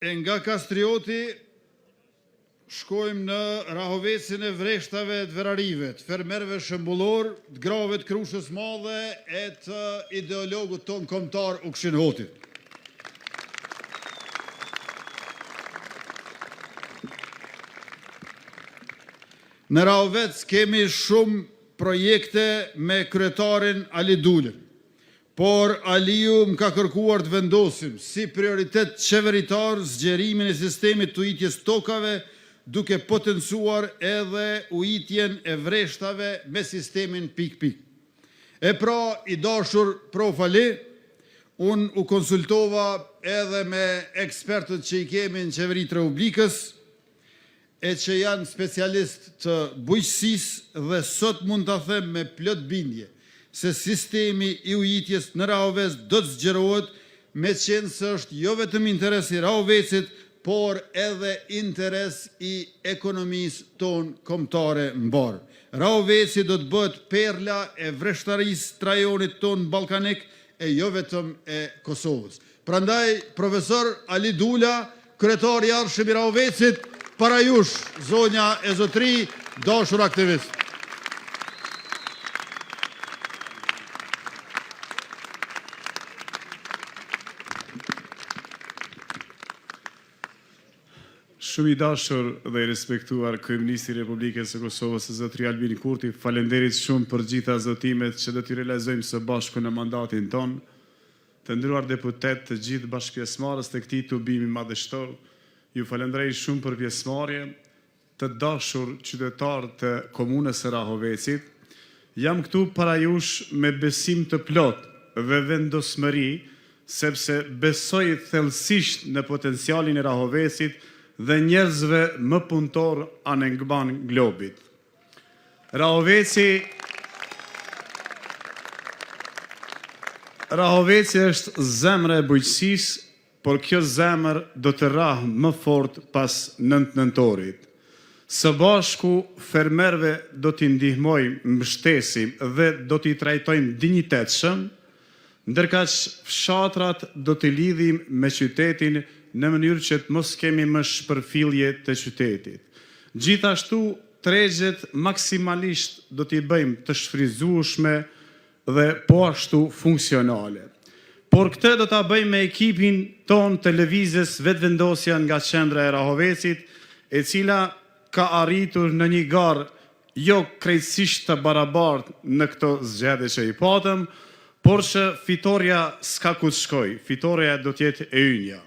E nga Kastrioti shkojmë në Rahovecin e vreshtave të verarive, të fermerëve shëmbullor, të grave të Krushës Madhe e të ideologut ton kombëtar Ukshin Hotit. Në Rahovec kemi shumë projekte me kryetarin Ali Dulin, por Aliu më ka kërkuar të vendosim si prioritet qeveritar zgjerimin e sistemit të ujitjes tokave, duke potencuar edhe ujitjen e vreshtave me sistemin pik-pik. E pra, i dashur profali, unë u konsultova edhe me ekspertët që i kemi në qeveritë Republikës, e që janë specialist të bujqësisë dhe sot mund të them me plot bindje se sistemi i ujitjes në Rahovec do të zgjerohet, me qenë se është jo vetëm interes i Rahovecit, por edhe interes i ekonomisë tonë kombëtare mbar. Rahoveci do të bëhet perla e vreshtarisë të rajonit tonë ballkanik e jo vetëm e Kosovës. Prandaj, profesor Ali Dula, kryetar i arshëm i Rahovecit, para jush, zonja e zotri, dashur aktivist. Shumë i dashur dhe i respektuar Kryeministri i Republikës së Kosovës, zotri Albin Kurti, falenderit shumë për gjitha zotimet që do t'i realizojmë së bashku në mandatin tonë, të nderuar deputet të gjithë bashkëpjesëmarrës të këtij tubimi madhështor. Ju falenderoj shumë për pjesëmarrje, të dashur qytetar të komunës së Rahovecit. Jam këtu para jush me besim të plot dhe vendosmëri, sepse besoj thellësisht në potencialin e Rahovecit dhe njerëzve më punëtor anëngban globit. Rahoveci është zemra e bujqësisë, por kjo zemër do të rrahë më fort pas 9 nëntorit. Së bashku, fermerëve do t'i ndihmojmë, mbështesim dhe do t'i trajtojmë dinjitetshëm, ndërkaq fshatrat do t'i lidhim me qytetin në mënyrë që të mos kemi më shpërfillje të qytetit. Gjithashtu, tregjet maksimalisht do t'i bëjmë të shfrytzueshme dhe po ashtu funksionale. Por këtë do t'a bëjmë me ekipin ton të lëvizjes vetëvendosja nga qendra e Rahovecit, e cila ka arritur në një garë jo krejtësisht të barabartë në këto zgjedhje që i patëm, por që fitoria s'ka ku të shkoj, fitoria do t'jetë e ynja.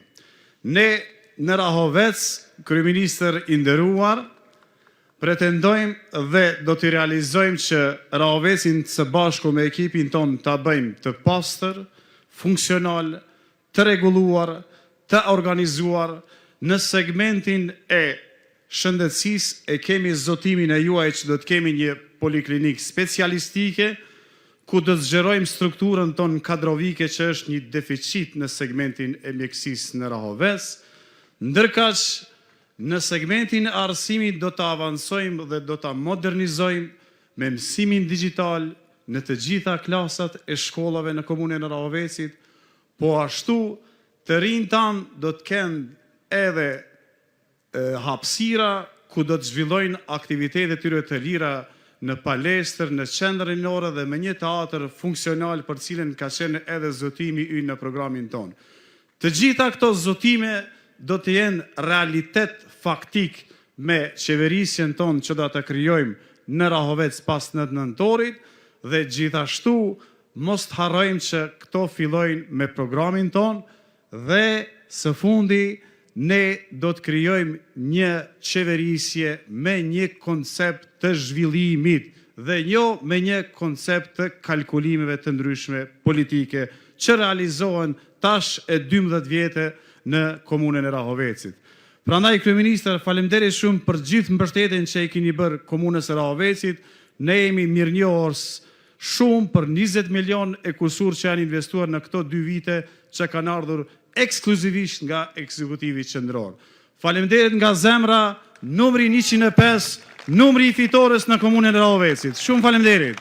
Ne në Rahovec, kryeministër i nderuar, pretendojmë dhe do t'i realizojmë që Rahovecin së bashku me ekipin ton t'a bëjmë të pastër, funksional, të rregulluar, të organizuar. Në segmentin e shëndetësisë e kemi zotimin e juaj që do të kemi një poliklinik specialistike, ku do të zgjerojmë strukturën tonë kadrovike që është një deficit në segmentin e mjekësisë në Rahovec, ndërkaq në segmentin e arsimit do të avancojmë dhe do të modernizojmë me mësimin digital në të gjitha klasat e shkollave në komunën e Rahovecit, po ashtu të rinjtë tanë do të kenë edhe hapësira ku do të zhvillojnë aktivitetet tyre të lira në palestër, në qendrën rinore dhe me një teatër funksional për cilën ka qenë edhe zotimi ynë në programin tonë. Të gjitha këto zotime do të jenë realitet faktik me qeverisjen tonë që do të krijojmë në Rahovec pas 9 nëntorit, dhe gjithashtu mos të harrojmë që këto fillojnë me programin tonë dhe së fundi ne do të krijojmë një qeverisje me një koncept të zhvillimit dhe jo me një koncept të kalkulimeve të ndryshme politike që realizohen tash e 12 vjetë në komunën e Rahovecit. Prandaj, kryeministër, faleminderit shumë për gjithë mbështetjen që i keni bërë komunës së Rahovecit. Ne jemi mirënjohës shumë për 20 milion e kusur që janë investuar në këto 2 vite që kanë ardhur ekskluzivisht nga ekzekutivi qendror. Faleminderit nga zemra, numri 105, numri i fitores në komunën e Rahovecit. Shumë faleminderit.